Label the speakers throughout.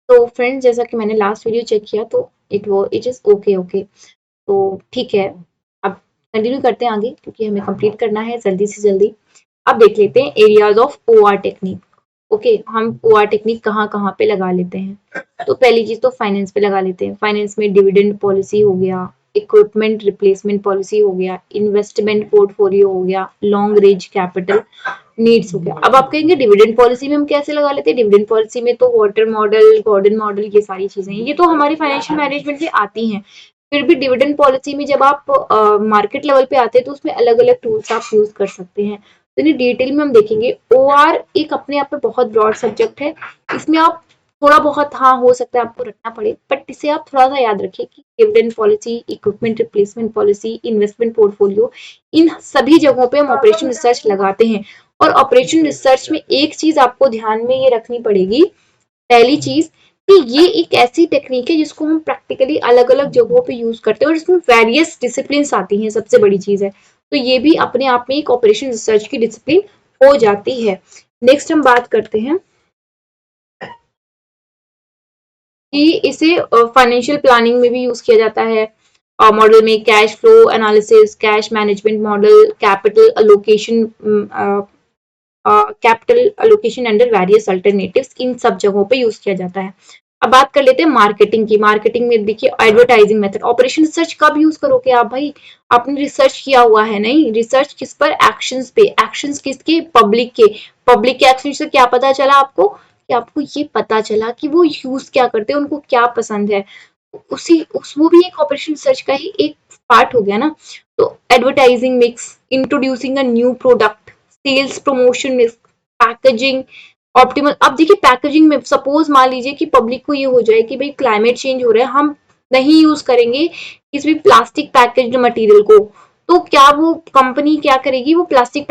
Speaker 1: तो फ्रेंड्स, जैसा कि मैंने लास्ट वीडियो चेक किया तो इट इज ओके ओके। तो ठीक है, अब कंटिन्यू करते हैं आगे क्योंकि हमें कंप्लीट करना है जल्दी से जल्दी। अब देख लेते हैं areas of OR technique. Okay, हम ओआर टेक्निक कहाँ कहाँ पे लगा लेते हैं। तो पहली चीज तो फाइनेंस पे लगा लेते हैं। फाइनेंस में डिविडेंड पॉलिसी हो गया, इक्विपमेंट रिप्लेसमेंट पॉलिसी हो गया, इन्वेस्टमेंट पोर्टफोलियो हो गया, लॉन्ग रेंज कैपिटल नीड्स हो गया। अब आप कहेंगे डिविडेंड पॉलिसी में हम कैसे लगा लेते हैं। डिविडेंड पॉलिसी में तो वाटर मॉडल, गॉर्डन मॉडल, ये सारी चीजें ये तो हमारी फाइनेंशियल मैनेजमेंट में आती हैं। फिर भी डिविडेंड पॉलिसी में जब आप मार्केट लेवल पे आते हैं तो उसमें अलग अलग टूल्स आप यूज कर सकते हैं। तो इन्हें डिटेल में हम देखेंगे। ओआर एक अपने आप में बहुत ब्रॉड सब्जेक्ट है। इसमें आप थोड़ा बहुत, हाँ, हो सकता है आपको रटना पड़े, बट इसे आप थोड़ा सा याद रखिए कि dividend policy, equipment replacement policy, investment portfolio, इन सभी जगहों पे हम ऑपरेशन रिसर्च लगाते हैं। और ऑपरेशन रिसर्च में एक चीज आपको ध्यान में ये रखनी पड़ेगी। पहली चीज कि ये एक ऐसी टेक्निक है जिसको हम प्रैक्टिकली अलग अलग जगहों पे यूज करते हैं और इसमें वेरियस डिसिप्लिन आती हैं। सबसे बड़ी चीज है तो ये भी अपने आप में एक ऑपरेशन रिसर्च की डिसिप्लिन हो जाती है। नेक्स्ट हम बात करते हैं कि इसे फाइनेंशियल प्लानिंग में भी यूज किया जाता है। मॉडल में cash flow analysis, cash management model, capital allocation under various alternatives, इन सब जगहों पे यूज किया जाता है। अब बात कर लेते हैं मार्केटिंग की। मार्केटिंग में देखिए एडवर्टाइजिंग मेथड। ऑपरेशन रिसर्च कब यूज करोगे आप भाई? आपने रिसर्च किया हुआ है, नहीं रिसर्च किस पर? एक्शंस पे। एक्शंस किसके? पब्लिक के। पब्लिक के एक्शन से क्या पता चला आपको? कि आपको ये पता चला कि वो यूज क्या करते हैं, उनको क्या पसंद है। वो भी एक ऑपरेशन रिसर्च का ही एक पार्ट हो गया ना। तो advertising mix, introducing a new product, sales promotion mix, packaging optimal. अब देखिए पैकेजिंग में सपोज मान लीजिए कि पब्लिक को ये हो जाए कि भाई क्लाइमेट चेंज हो रहा है, हम नहीं यूज करेंगे किसी भी प्लास्टिक पैकेज्ड मटेरियल को। तो क्या वो कंपनी क्या करेगी? वो प्लास्टिक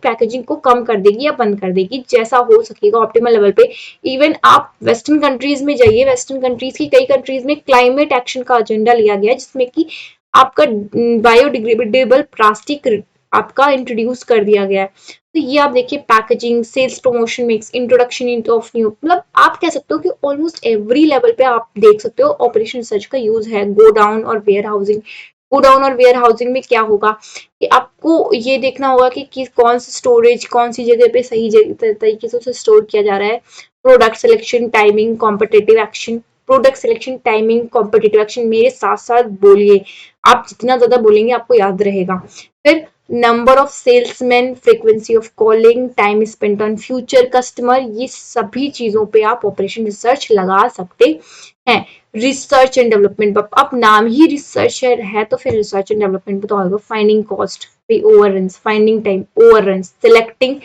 Speaker 1: पैकेजिंग को कम कर देगी या बंद कर देगी, जैसा हो सकेगा ऑप्टिमल लेवल पे। इवन आप वेस्टर्न कंट्रीज में जाइए, वेस्टर्न कंट्रीज की कई कंट्रीज में क्लाइमेट एक्शन का एजेंडा लिया गया है जिसमें कि आपका बायोडिग्रेडेबल प्लास्टिक आपका इंट्रोड्यूस कर दिया गया है। तो ये आप देखिए packaging, sales promotion mix, introduction of new, मतलब आप कह सकते हो कि ऑलमोस्ट एवरी लेवल पे आप देख सकते हो ऑपरेशन रिसर्च का यूज है। गो डाउन और वेयर हाउसिंग। गो डाउन और वेयर हाउसिंग में क्या होगा कि आपको ये देखना होगा कि कौन सी स्टोरेज कौन सी जगह पे सही तरीके से उसे स्टोर किया जा रहा है। Product selection, timing, competitive action. Product selection, timing, competitive action मेरे साथ साथ बोलिए। आप जितना ज्यादा बोलेंगे आपको याद रहेगा। फिर number of salesman, frequency of calling, time spent on future customer, ये सभी चीजों पे आप ऑपरेशन रिसर्च लगा सकते हैं। रिसर्च एंड डेवलपमेंट, अब नाम ही रिसर्च है तो फिर रिसर्च एंड डेवलपमेंट तो होगा। Finding cost, overrun, finding time, overrun, selecting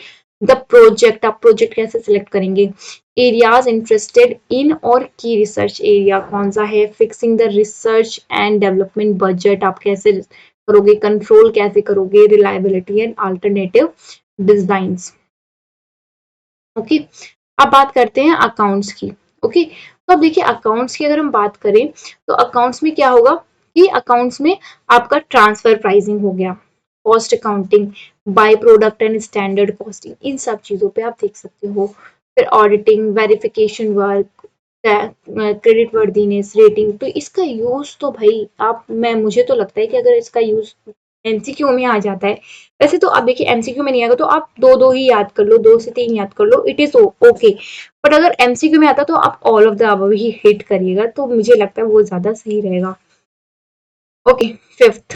Speaker 1: the project, आप प्रोजेक्ट कैसे सिलेक्ट करेंगे। एरियाज इंटरेस्टेड इन और की रिसर्च एरिया कौन सा है। Fixing the research and development budget, आप कैसे करोगे, कंट्रोल कैसे करोगे, reliability and alternative design. Okay, अब बात करते हैं अकाउंट्स की। ओके, तो अब देखिए अकाउंट्स की अगर हम बात करें तो अकाउंट्स में क्या होगा कि अकाउंट्स में आपका ट्रांसफर प्राइसिंग हो गया, cost accounting, by product and standard costing, इन सब चीजों पे आप देख सकते हो। फिर auditing, verification work, credit worthiness, rating. तो इसका यूज तो भाई आप मैं मुझे तो लगता है कि अगर इसका यूज एमसीक्यू में आ जाता है। वैसे तो आप देखिए एमसीक्यू में नहीं आएगा तो आप दो दो ही याद कर लो, 2 से 3 याद कर लो, इट इज ओके। बट अगर एमसीक्यू में आता तो आप all of the above he hit करिएगा, तो मुझे लगता है वो ज्यादा सही रहेगा। ओके, फिफ्थ,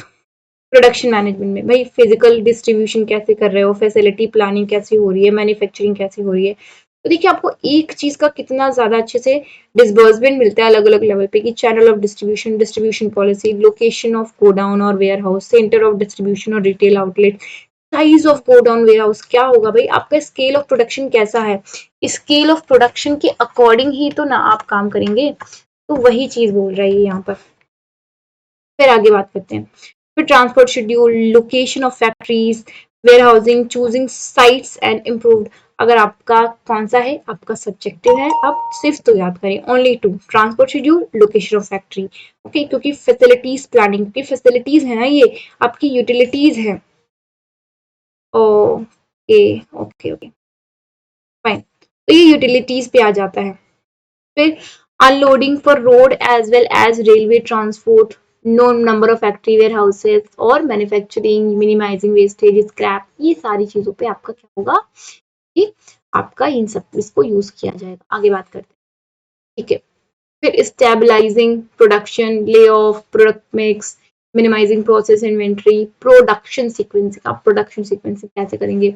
Speaker 1: प्रोडक्शन मैनेजमेंट में भाई फिजिकल डिस्ट्रीब्यूशन कैसे कर रहे हो, फैसिलिटी प्लानिंग कैसी हो रही है, मैन्युफैक्चरिंग कैसी हो रही है। तो देखिए आपको एक चीज का कितना ज्यादा अच्छे से डिसबर्समेंट मिलता है अलग अलग लेवल पे कि channel of distribution, distribution policy, location of godown और warehouse, centre of distribution और retail outlet, size of godown warehouse क्या होगा भाई, आपका स्केल ऑफ प्रोडक्शन कैसा है। स्केल ऑफ प्रोडक्शन के अकॉर्डिंग ही तो ना आप काम करेंगे। तो वही चीज बोल रही है यहाँ पर। फिर आगे बात करते हैं। फिर transport schedule, location of factories, warehousing, choosing sites and improved. अगर आपका कौन सा है, आपका सब्जेक्टिव है, आप सिर्फ तो याद करें only 2, transport schedule, location of factory. Okay, क्योंकि फैसिलिटीज प्लानिंग की फैसिलिटीज है ना, ये आपकी यूटिलिटीज है। Okay okay okay, fine. तो ये यूटिलिटीज पे आ जाता है। फिर unloading for road as well as railway transport, no number of factory warehouses और मैन्युफैक्चरिंग, मिनिमाइजिंग वेस्टेज, स्क्रैप, ये सारी चीजों पे आपका क्या होगा कि आपका इन सब इसको यूज किया जाएगा। आगे बात करते हैं, ठीक है। फिर stabilising production, lay of product mix, minimising process inventory, production sequencing, आप प्रोडक्शन सीक्वेंसिंग कैसे करेंगे।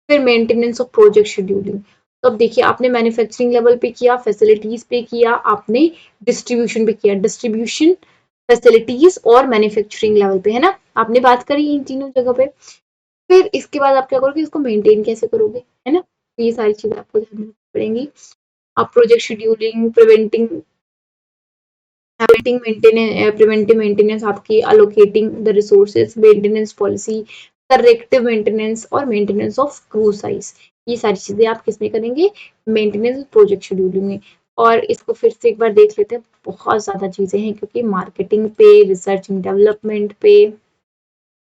Speaker 1: फिर मेंटेनेंस ऑफ प्रोजेक्ट शेड्यूलिंग, तो अब देखिए आपने मैन्युफैक्चरिंग लेवल पे किया, फैसिलिटीज पे किया, आपने डिस्ट्रीब्यूशन पे किया, डिस्ट्रीब्यूशन, फैसिलिटीज और मैन्युफैक्चरिंग लेवल पे, है ना, आपने बात करी इन तीनों जगह पे। फिर इसके बाद आप क्या करोगे, इसको मेंटेन कैसे करोगे, है ना, तो ये सारी चीजें आपको ध्यान रखनी पड़ेंगी। आप प्रोजेक्ट शेड्यूलिंग, प्रिवेंटिव मेंटेनेंस, आपकी allocating the resources, maintenance policy, corrective maintenance और मेंटेनेंस ऑफ क्रू साइज, ये सारी चीजें आप किसमें करेंगे, मेंटेनेंस प्रोजेक्ट शेड्यूलिंग में। और इसको फिर से एक बार देख लेते हैं, बहुत ज्यादा चीजें हैं क्योंकि मार्केटिंग पे, रिसर्च एंड डेवलपमेंट पे,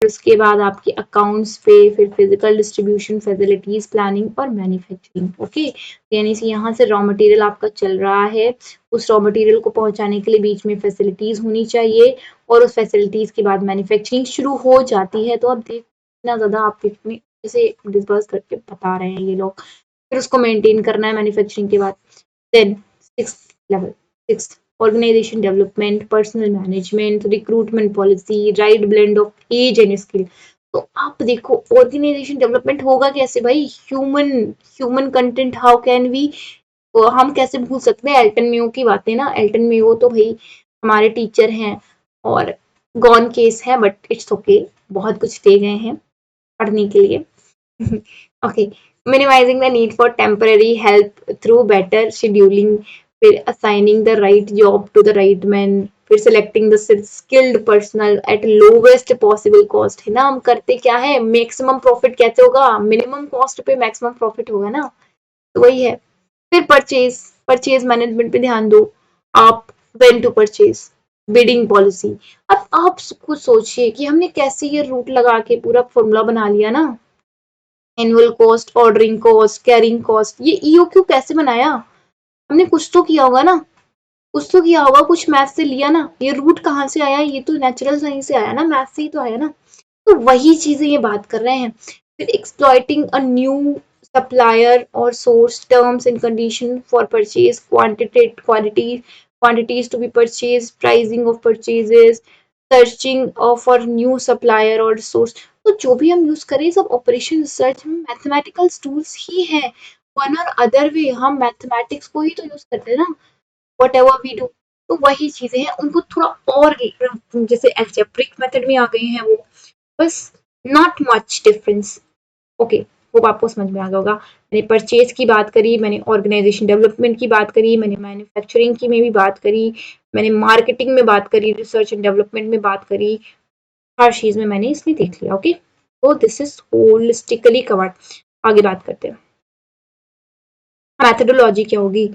Speaker 1: उसके बाद आपके अकाउंट्स पे, फिर फिजिकल डिस्ट्रीब्यूशन, फैसिलिटीज, प्लानिंग और मैन्युफैक्चरिंग। ओके, यानी कि यहाँ से रॉ मटेरियल आपका चल रहा है, उस रॉ मटेरियल को पहुंचाने के लिए बीच में फैसिलिटीज होनी चाहिए और उस फैसिलिटीज के बाद मैन्युफैक्चरिंग शुरू हो जाती है। तो अब देख इतना ज्यादा आप इतने जैसे डिस्बर्स करके बता रहे हैं ये लोग, फिर उसको मेंटेन करना है मैन्युफैक्चरिंग के बाद। Then sixth level, sixth organization development, personal management, recruitment policy, right blend of age and skill। तो आप देखो ऑर्गेनाइजेशन डेवलपमेंट होगा कैसे भाई, human content, how can we, हम कैसे भूल सकते हैं एल्टन मेयो की बातें ना, एल्टन मेयो तो भाई हमारे टीचर हैं और गॉन केस है, बट इट्स ओके, बहुत कुछ दे गए हैं पढ़ने के लिए। Okay, minimizing the need for temporary help through better scheduling, फिर assigning the right job to the right man, फिर selecting the skilled personnel at lowest possible cost, है ना, हम करते क्या है, मैक्सिमम प्रॉफिट कैसे होगा, मिनिमम कॉस्ट पे मैक्सिमम प्रॉफिट होगा ना, तो वही है। फिर परचेज, परचेज मैनेजमेंट पे ध्यान दो आप, when to purchase, bidding policy. अब आप कुछ सोचिए कि हमने कैसे ये रूट लगा के पूरा फॉर्मूला बना लिया ना, annual cost, ordering cost, carrying cost, ये ईओक्यू कैसे बनाया, हमने कुछ तो किया होगा ना, कुछ तो किया होगा, कुछ मैथ से लिया ना, ये रूट कहाँ से आया, ये तो नेचुरल साइंस से आया ना, मैथ से ही तो आया ना, तो वही चीजें ये बात कर रहे हैं। फिर एक्सप्लॉइटिंग अ न्यू सप्लायर और source, terms and condition for purchase, quantities to be purchased, pricing of purchases, searching for new supplier और सोर्स। तो जो भी हम यूज करें सब ऑपरेशन रिसर्च में मैथमेटिकल टूल्स ही है, वन और अदर वे हम मैथमेटिक्स को ही तो यूज करते हैं ना, वट एवर वी डू। तो वही चीजें हैं, उनको थोड़ा और जैसे एल्जेब्रिक मेथड में आ गए हैं वो, बस not much difference. Okay, hope आपको समझ में आ गया होगा। मैंने परचेज की बात करी, मैंने ऑर्गेनाइजेशन डेवलपमेंट की बात करी, मैंने मैन्युफैक्चरिंग की में भी बात करी, मैंने मार्केटिंग में बात करी, रिसर्च एंड डेवलपमेंट में बात करी, हर चीज में मैंने इसमें देख लिया। ओके, तो दिस इज होलिस्टिकली कवर्ड। आगे बात करते हैं मैथडोलॉजी क्या होगी।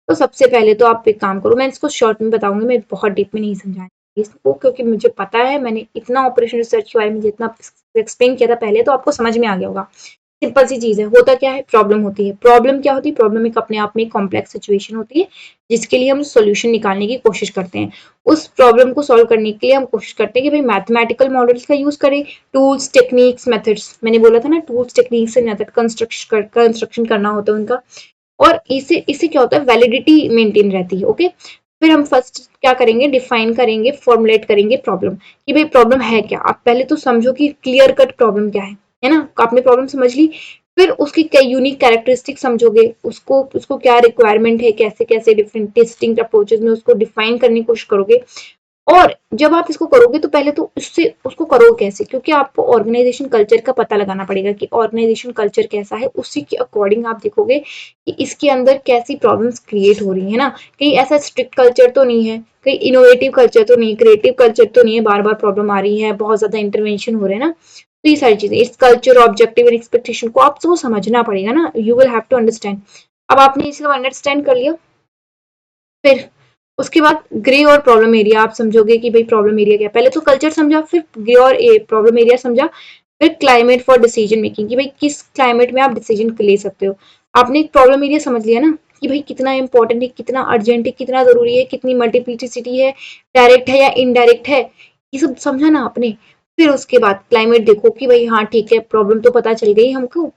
Speaker 1: तो सबसे पहले तो आप एक काम करो, मैं इसको शॉर्ट में बताऊंगी, मैं बहुत डीप में नहीं समझाऊंगी इसको, क्योंकि मुझे पता है मैंने इतना ऑपरेशन रिसर्च के बारे में जितना एक्सप्लेन किया था पहले, तो आपको समझ में आ गया होगा। सिंपल सी चीज है, होता क्या है, प्रॉब्लम होती है, प्रॉब्लम क्या होती है, प्रॉब्लम एक अपने आप में कॉम्प्लेक्स सिचुएशन होती है जिसके लिए हम सोल्यूशन निकालने की कोशिश करते हैं। उस प्रॉब्लम को सॉल्व करने के लिए हम कोशिश करते हैं कि भाई मैथमेटिकल मॉडल्स का यूज करें, टूल्स, टेक्निक्स, मेथड्स, मैंने बोला था ना tools, techniques and method construction करना होता है उनका, और इससे इससे क्या होता है, वैलिडिटी मेंटेन रहती है। ओके, फिर हम फर्स्ट क्या करेंगे, डिफाइन करेंगे, फॉर्मुलेट करेंगे प्रॉब्लम, कि भाई प्रॉब्लम है क्या, आप पहले तो समझो कि क्लियर कट प्रॉब्लम क्या है ना, आपने प्रॉब्लम समझ ली, फिर उसकी क्या यूनिक कैरेक्टरिस्टिक समझोगे, उसको क्या रिक्वायरमेंट है, कैसे कैसे डिफरेंट टेस्टिंग अप्रोचेस में उसको डिफाइन करने की कोशिश करोगे। और जब आप इसको करोगे तो पहले तो उससे उसको करोगे कैसे, क्योंकि आपको ऑर्गेनाइजेशन कल्चर का पता लगाना पड़ेगा कि ऑर्गेनाइजेशन कल्चर कैसा है, उसी के अकॉर्डिंग आप देखोगे कि इसके अंदर कैसी प्रॉब्लम्स क्रिएट हो रही है ना, कहीं ऐसा स्ट्रिक्ट कल्चर तो नहीं है, कहीं इनोवेटिव कल्चर तो नहीं, क्रिएटिव कल्चर तो नहीं है, बार बार प्रॉब्लम आ रही है, बहुत ज्यादा इंटरवेंशन हो रहे हैं ना, तो ये सारी चीजें, इस कल्चर, ऑब्जेक्टिव एंड एक्सपेक्टेशन को आपको समझना पड़ेगा ना, you will have to understand. अब आपने इसको अंडरस्टैंड कर लिया, फिर उसके बाद ग्रे और प्रॉब्लम एरिया आप समझोगे कि भाई प्रॉब्लम एरिया क्या है, पहले तो कल्चर समझा, फिर ग्रे और प्रॉब्लम एरिया समझा, फिर क्लाइमेट फॉर डिसीजन मेकिंग, कि भाई किस क्लाइमेट में आप डिसीजन ले सकते हो। आपने एक प्रॉब्लम एरिया समझ लिया ना कि भाई कितना इंपॉर्टेंट है, कितना अर्जेंट है, कितना जरूरी है, कितनी मल्टीप्लिसिटी है, डायरेक्ट है या इनडायरेक्ट है, ये सब समझा ना आपने। फिर उसके बाद क्लाइमेट देखो कि भाई हाँ ठीक है, प्रॉब्लम तो पता चल गई हमको,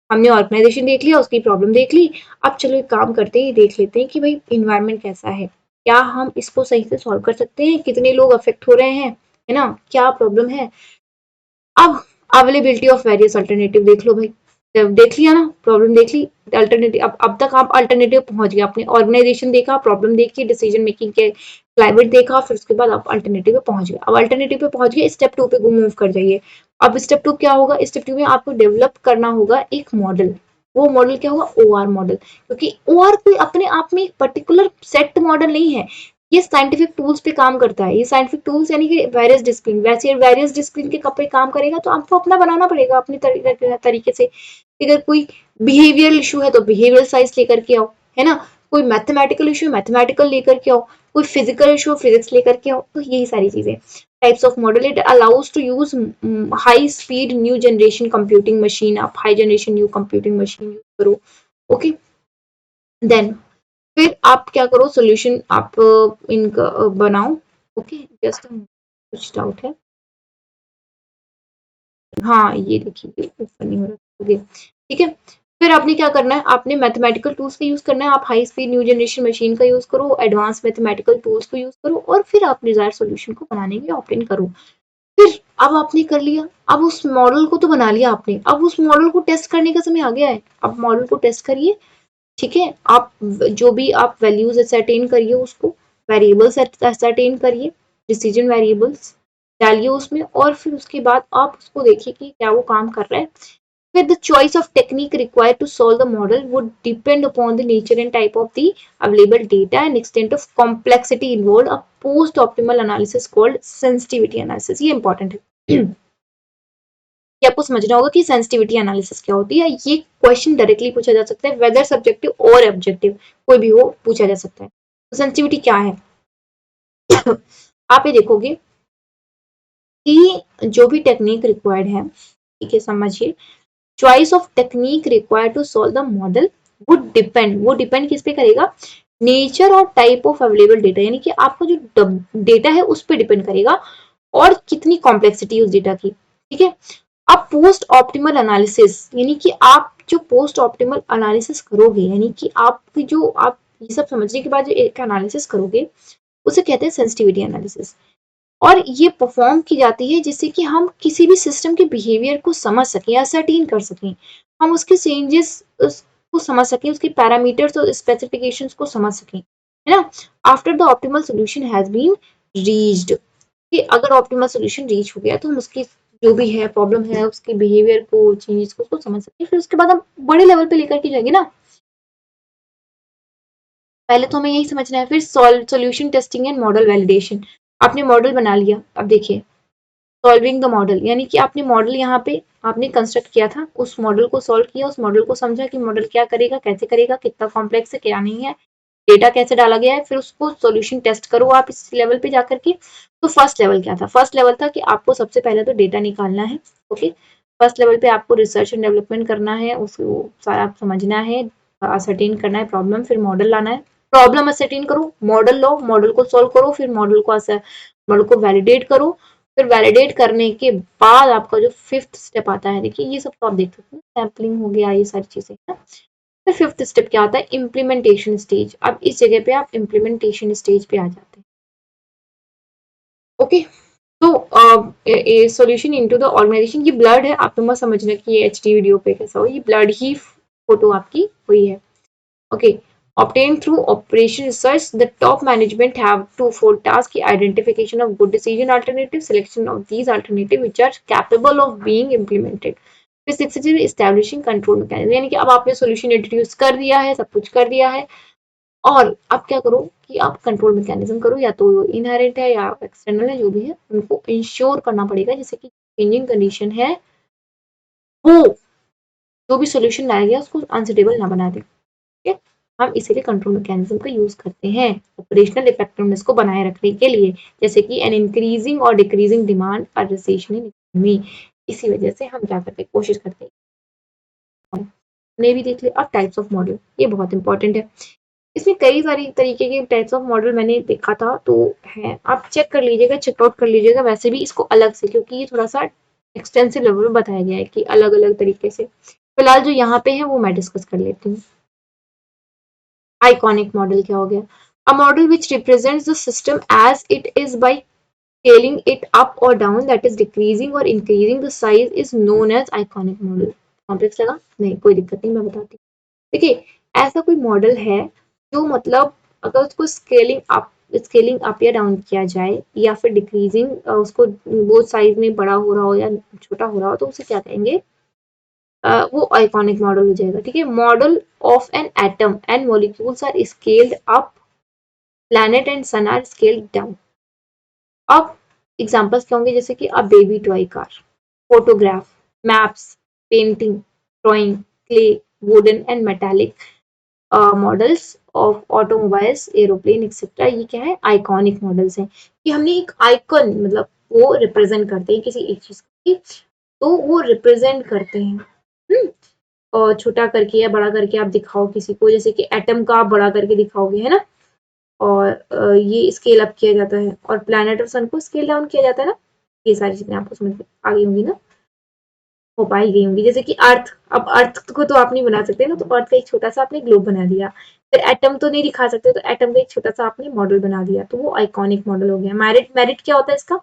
Speaker 1: हमने ऑर्गेनाइजेशन देख लिया, उसकी प्रॉब्लम देख ली। अब चलो एक काम करते हैं, देख लेते हैं कि भाई इन्वायरमेंट कैसा है, क्या हम इसको सही से सॉल्व कर सकते हैं, कितने लोग अफेक्ट हो रहे हैं, है ना, क्या प्रॉब्लम है। अब अवेलेबिलिटी ऑफ वेरियस अल्टरनेटिव देख लो भाई, जब देख लिया ना, प्रॉब्लम देख ली, अल्टरनेटिव, अब तक आप अल्टरनेटिव पहुंच गए, आपने ऑर्गेनाइजेशन देखा, प्रॉब्लम देखी, डिसीजन मेकिंग के क्लाइमेट देखा, फिर उसके बाद आप अल्टरनेटिव पे पहुंच गए। अब अल्टरनेटिव पे पहुंच गए, स्टेप 2 पे मूव कर जाइए। अब स्टेप 2 क्या होगा, स्टेप 2 में आपको डेवलप करना होगा एक मॉडल। वो मॉडल क्या होगा, ओआर मॉडल, क्योंकि ओआर कोई अपने आप में एक पर्टिकुलर सेट मॉडल नहीं है, ये साइंटिफिक टूल्स पे काम करता है। ये साइंटिफिक टूल्स यानी कि वेरियस डिसिप्लिन, वैसे वेरियस डिसिप्लिन के कपड़े काम करेगा, तो आपको अपना बनाना पड़ेगा अपने तरीके से। अगर कोई बिहेवियरल इशू है तो बिहेवियरल साइंस लेकर के आओ, है ना, कोई मैथमेटिकल इशू मैथमेटिकल लेकर के आओ, कोई फिजिकल इशू फिजिक्स लेकर के आओ। तो यही सारी चीजें, types of model, it allows to use high speed new generation computing machine, आप high generation new computing machine use करो। ओके, देन फिर आप क्या करो, सोल्यूशन आप इनका बनाओ। ओके, जस्ट कुछ डाउट है, हाँ ये देखिए ओपन नहीं हो रहा। ओके ठीक है, फिर आपने क्या करना है, आपने मैथमेटिकल टूल्स का यूज करना है, आप high speed new generation machine का यूज करो, एडवांस मैथमेटिकल टूल्स को यूज करो, और फिर आप डिजायर सोल्यूशन को बनाने के लिए ऑप्टेन करो। फिर अब आपने कर लिया, अब उस मॉडल को तो बना लिया आपने, अब उस मॉडल को टेस्ट करने का समय आ गया है। अब मॉडल को टेस्ट करिए, ठीक है, आप जो भी आप वैल्यूज असरटेन करिए, उसको वेरिएबल्स असरटेन करिए, डिसीजन वेरिएबल्स डालिए उसमें, और फिर उसके बाद आप उसको देखिए कि क्या वो काम कर रहा है। फिर the choice of technique required to solve the model would depend upon the nature and type of the available data and extent of complexity involved. A post-optimal analysis called sensitivity analysis, ये important है कि आपको समझना होगा कि sensitivity analysis क्या होती है। ये क्वेश्चन डायरेक्टली पूछा जा सकता है, वेदर सब्जेक्टिव और ऑब्जेक्टिव कोई भी हो, पूछा जा सकता है। तो सेंसिटिविटी क्या है आप ये देखोगे कि जो भी टेक्निक रिक्वायर्ड है, ठीक है, समझिए, choice of technique required to solve the model would depend, वो डिपेंड किस पे करेगा, नेचर और टाइप ऑफ अवेलेबल डेटा, यानी कि आपका जो डेटा है उस पर डिपेंड करेगा, और कितनी कॉम्प्लेक्सिटी उस डेटा की, ठीक है। अब पोस्ट ऑप्टिमल एनालिसिस, यानी कि आप जो पोस्ट ऑप्टिमल एनालिसिस करोगे, यानी कि आप जो आप ये सब समझने के बाद जो एक एनालिसिस करोगे, उसे कहते हैं सेंसिटिविटी एनालिसिस। और ये परफॉर्म की जाती है जिससे कि हम किसी भी सिस्टम के बिहेवियर को समझ सकें या सर्टेन कर सकें, हम उसके चेंजेस को समझ सकें, उसके पैरामीटर्स और स्पेसिफिकेशंस को समझ सकें, है ना। After the optimal solution has been reached, कि अगर ऑप्टिमल सोल्यूशन रीच हो गया तो हम उसकी जो भी है प्रॉब्लम है, उसके बिहेवियर को, चेंजेस को, उसको समझ सकते हैं। फिर उसके बाद हम बड़े लेवल पे लेकर के जाएंगे ना, पहले तो हमें यही समझना है। फिर solution testing and model validation, आपने मॉडल बना लिया, अब देखिए सॉल्विंग द मॉडल, यानी कि आपने मॉडल यहाँ पे आपने कंस्ट्रक्ट किया था, उस मॉडल को सॉल्व किया, उस मॉडल को समझा कि मॉडल क्या करेगा, कैसे करेगा, कितना कॉम्प्लेक्स है, क्या नहीं है, डेटा कैसे डाला गया है, फिर उसको सॉल्यूशन टेस्ट करो आप इस लेवल पे जाकर के। तो फर्स्ट लेवल क्या था, फर्स्ट लेवल था कि आपको सबसे पहले तो डेटा निकालना है। ओके, फर्स्ट लेवल पे आपको रिसर्च एंड डेवलपमेंट करना है, उसको सारा समझना है, असरटेन करना है प्रॉब्लम, फिर मॉडल लाना है, प्रॉब्लम असरटेन करो, मॉडल लो, मॉडल को सॉल्व करो, फिर मॉडल को वैलिडेट करो, फिर वैलिडेट करने के बाद आपका जो फिफ्थ स्टेप आता है, देखिए ये सब तो आप देख सकते हैं, सैम्पलिंग हो गया, ये सारी चीजें है। फिर फिफ्थ स्टेप क्या आता है, इम्प्लीमेंटेशन स्टेज। अब इस जगह पे आप इम्प्लीमेंटेशन स्टेज पे आ जाते हैं। ओके, तो सॉल्यूशन इनटू द ऑर्गेनाइजेशन, ये ब्लड है, आप तो मत समझना कि ये एचडी वीडियो पे कैसा हो, ये ब्लड ही फोटो आपकी हुई है। Okay, obtained through operation research, the top management have twofold task: identification of good decision alternatives, selection of these alternatives which are capable of being implemented, फिर सिक्स establishing control mechanism, यानी कि अब आपने solution introduce कर दिया है, सब कुछ कर दिया है, और अब क्या करो कि आप कंट्रोल मैकेनिज्म करो, या तो इनहेरेंट है या एक्सटर्नल है, जो भी है उनको इंश्योर करना पड़ेगा, जैसे कि चेंजिंग कंडीशन है वो जो भी सोल्यूशन लाया गया उसको अनसुटेबल ना बना दे। ठीक है, हम इसीलिए कंट्रोल मैकेनिज्म का यूज करते हैं ऑपरेशनल इफेक्टिवनेस को बनाए रखने के लिए, जैसे कि एन इंक्रीजिंग और डिक्रीजिंग डिमांड और रिसेशन इन इकोनॉमी, इसी वजह से हम क्या करते हैं, कोशिश करते हैं। ने भी देख लिया। अब टाइप्स ऑफ मॉडल, ये बहुत इंपॉर्टेंट है इसमें कई सारी तरीके के टाइप्स ऑफ मॉडल मैंने देखा था, तो है, आप चेक कर लीजिएगा, चेकआउट कर लीजिएगा वैसे भी इसको अलग से, क्योंकि ये थोड़ा सा एक्सटेंसिव लेवल में बताया गया है कि अलग अलग तरीके से। फिलहाल जो यहाँ पे है वो मैं डिस्कस कर लेती हूँ। आइकॉनिक मॉडल क्या हो गया? A model which represents the system as it is by scaling it up or down, that is decreasing or increasing the size, is known as iconic model। Complex लगा? नहीं, कोई दिक्कत नहीं, मैं बताती हूँ। देखिए, ऐसा कोई मॉडल है जो मतलब अगर उसको स्केलिंग अप या डाउन किया जाए, या फिर डिक्रीजिंग उसको वो साइज में बड़ा हो रहा हो या छोटा हो रहा हो, तो उसे क्या कहेंगे? वो आइकॉनिक मॉडल हो जाएगा। ठीक है, model of an atom and molecules are scaled up, planet and sun are scaled down. अब एग्जांपल्स क्या होंगे? जैसे कि a baby toy car, photograph, maps, painting, drawing, clay, wooden and metallic models of automobiles, aeroplane etcetera. ये क्या है? Iconic models हैं कि हमने एक आइकन, मतलब वो रिप्रेजेंट करते हैं किसी एक चीज की, तो वो रिप्रेजेंट करते हैं। और छोटा करके या बड़ा करके आप दिखाओ किसी को, जैसे कि एटम का आप बड़ा करके दिखाओगे, है ना? और ये स्केल अप किया जाता है, और प्लैनेट और सन को स्केल डाउन किया जाता है ना। ये सारी चीजें आपको समझ में आ गई होंगी ना, हो पाई गई होंगी। जैसे कि अर्थ, अब अर्थ को तो आप नहीं बना सकते ना, तो अर्थ का एक छोटा सा आपने ग्लोब बना दिया। फिर एटम तो नहीं दिखा सकते, तो एटम का एक छोटा सा आपने मॉडल बना दिया, तो वो आइकॉनिक मॉडल हो गया। मेरिट, मेरिट क्या होता है इसका?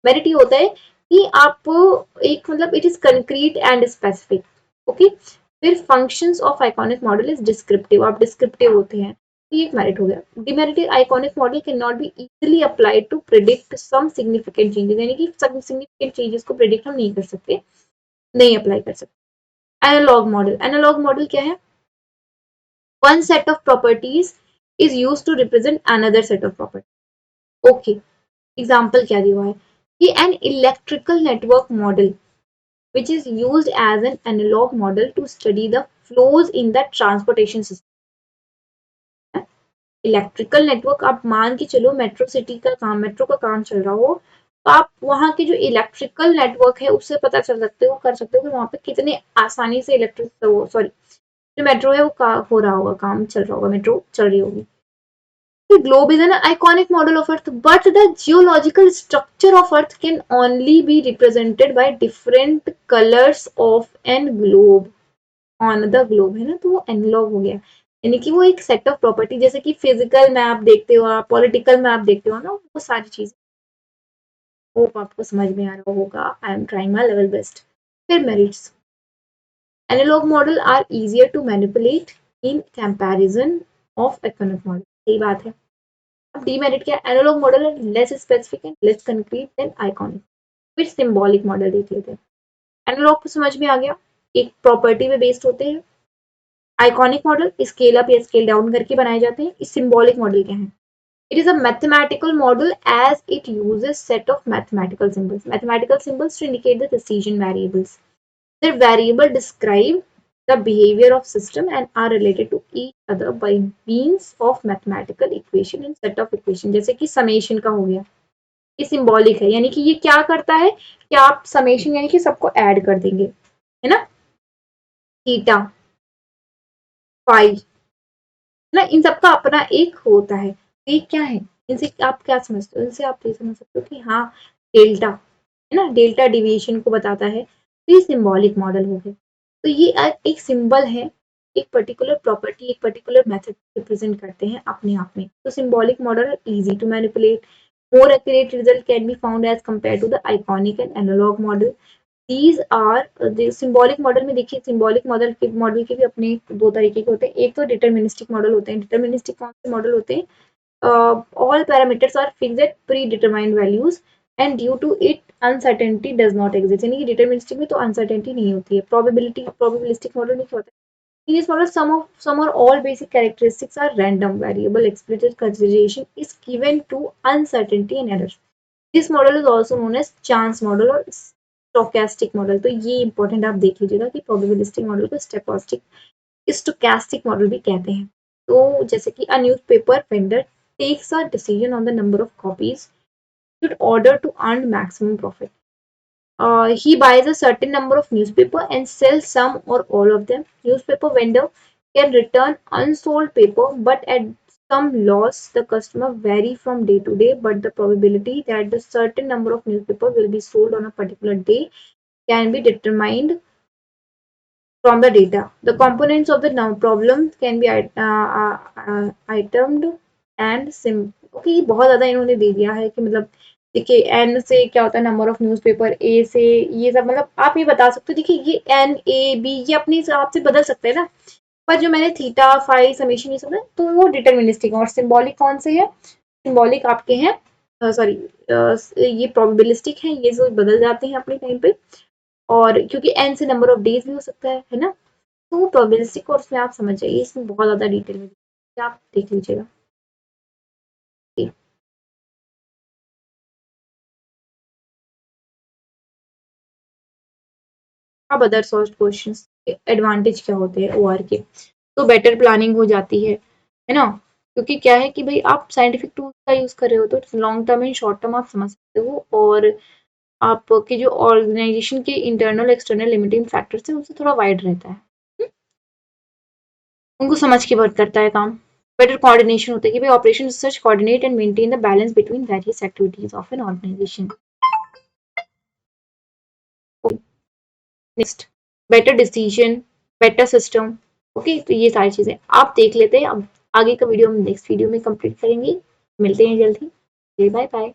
Speaker 1: मेरिट ये होता है कि आप एक, मतलब it is concrete and specific. Okay, फिर functions of iconic model is descriptive, आप डिस्क्रिप्टिव होते हैं, तो ये एक मेरिट हो गया। Demerit, iconic model can not be easily applied to predict some significant changes, यानी कि सिग्निफिकेंट चेंजेस को प्रिडिक्ट हम नहीं कर सकते, नहीं अप्लाई कर सकते। एनालॉग मॉडल, एनालॉग मॉडल क्या है? One set of properties is use to represent another set of property. Okay, example क्या दिया हुआ है कि an electrical network model which is used as an analog model to study the flows in the transportation system। Electrical network, आप मान के चलो metro city का काम, मेट्रो का काम चल रहा हो, तो आप वहां के जो इलेक्ट्रिकल नेटवर्क है उससे पता चल सकते हो, कर सकते हो कि वहां पे कितने आसानी से इलेक्ट्रिक, सॉरी, जो मेट्रो है वो हो रहा होगा, काम चल रहा होगा, मेट्रो चल रही होगी। The globe is an iconic model of Earth, but the geological structure of Earth can only be represented by different colors of an globe on the globe, है ना? तो वो एनालॉग हो गया, यानी कि वो एक सेट ऑफ प्रॉपर्टी, जैसे कि फिजिकल मैप देखते हो आप, पॉलिटिकल मैप देखते हो ना, वो सारी चीजें। होप आपको समझ में आ रहा होगा, I am trying my level best. फिर merits, analogue model are easier to manipulate in comparison of economic model. सही बात है। अब डीमेरिट क्या? एनालॉग मॉडल है less specific and less concrete than iconic. फिर सिंबॉलिक मॉडल देख लेते हैं। एनालॉग को समझ में आ गया, एक प्रॉपर्टी पे बेस्ड होते हैं। आइकॉनिक मॉडल स्केल अप या स्केल डाउन करके बनाए जाते हैं। सिंबॉलिक मॉडल क्या है? It is a mathematical model as it uses set of mathematical symbols, mathematical symbols to indicate the decision variables. The variable describe the behavior of system and are related to each other by means of mathematical equation and set of equation। जैसे कि summation का हो गया, ये symbolic है, यानी कि ये क्या करता है कि आप समेशन यानी कि सबको ऐड कर देंगे, है ना? थीटा, फाई, ना, इन सबका अपना एक होता है। ये क्या है? इनसे आप क्या समझते हो? इनसे आप ये समझ सकते हो कि हाँ, डेल्टा, है ना, डेल्टा डिविएशन को बताता है, तो ये सिंबॉलिक मॉडल हो गया। तो ये एक सिंबल है, एक पर्टिकुलर प्रॉपर्टी, एक पर्टिकुलर मेथड रिप्रेजेंट करते हैं अपने आप में। तो symbolic model easy to manipulate, more accurate result can be found as compared to the iconic and analog model। these are the symbolic model में देखिए, सिंबॉलिक मॉडल के भी अपने दो तरीके के होते हैं। एक तो डिटर्मिनिस्टिक मॉडल होते हैं। डिटर्मिनिस्टिक कौन से मॉडल होते हैं? all parameters are fixed at predetermined values and due to it uncertainty does not exist, यानी कि डिटर्मिनिस्टिक में तो अनसर्टेनिटी नहीं होती है। प्रोबेबिलिस्टिक मॉडल में क्या होता है? In this model, some or all basic characteristics are random. Variable explicit consideration is given to uncertainty and error. This model is also known as chance model और stochastic model। तो ये important आप देख लीजिएगा कि probabilistic model को stochastic model भी कहते हैं। तो जैसे कि a newspaper vendor takes a decision on the number of copies in order to earn maximum profit। He buys a certain number of newspaper and sells some or all of them। Newspaper vendor can return unsold paper, but at some loss, the customer vary from day to day, but the probability that the certain number of newspaper will be sold on a particular day can be determined from the data. The components of the now problem can be itemed and sim. Okay ये बहुत ज्यादा इन्होंने दे दिया है कि मतलब देखिए N से क्या होता है नंबर ऑफ न्यूज़पेपर, ए से ये सब मतलब आप ये बता सकते हो। देखिए ये एन ए बी ये अपने हिसाब से बदल सकते हैं ना, पर जो मैंने थीटा फाई समेशन ये सब है तो वो डिटर्मिनिस्टिक है। और सिंबॉलिक कौन से है? सिंबॉलिक आपके हैं सॉरी ये प्रोबेबिलिस्टिक है, ये जो बदल जाते हैं अपने टाइम पे। और क्योंकि एन से नंबर ऑफ डेज भी हो सकता है ना, तो वो प्रोबेबिलिस्टिक कोर्स में आप समझ जाइए, इसमें बहुत ज्यादा डिटेल में आप देख लीजिएगा। अब अदर सॉल्व क्वेश्चंस एडवांटेज क्या होते हैं ओआर के? तो बेटर प्लानिंग हो जाती है ना, क्योंकि क्या है कि भाई आप साइंटिफिक टूल्स का यूज कर रहे हो तो long term and short term आप समझ सकते हो, और आपके जो ऑर्गेनाइजेशन के इंटरनल एक्सटर्नल लिमिटिंग फैक्टर्स हैं उनसे थोड़ा वाइड रहता है। उनको समझ के वर्क करता है काम। बेटर कोऑर्डिनेशन होता है कि भाई operation research coordinate and maintain the balance between various activities of an organisation. Next, better decision, better system. Okay, तो ये सारी चीजें आप देख लेते हैं। अब आगे का वीडियो हम नेक्स्ट वीडियो में कंप्लीट करेंगे। मिलते हैं जल्दी। Bye bye.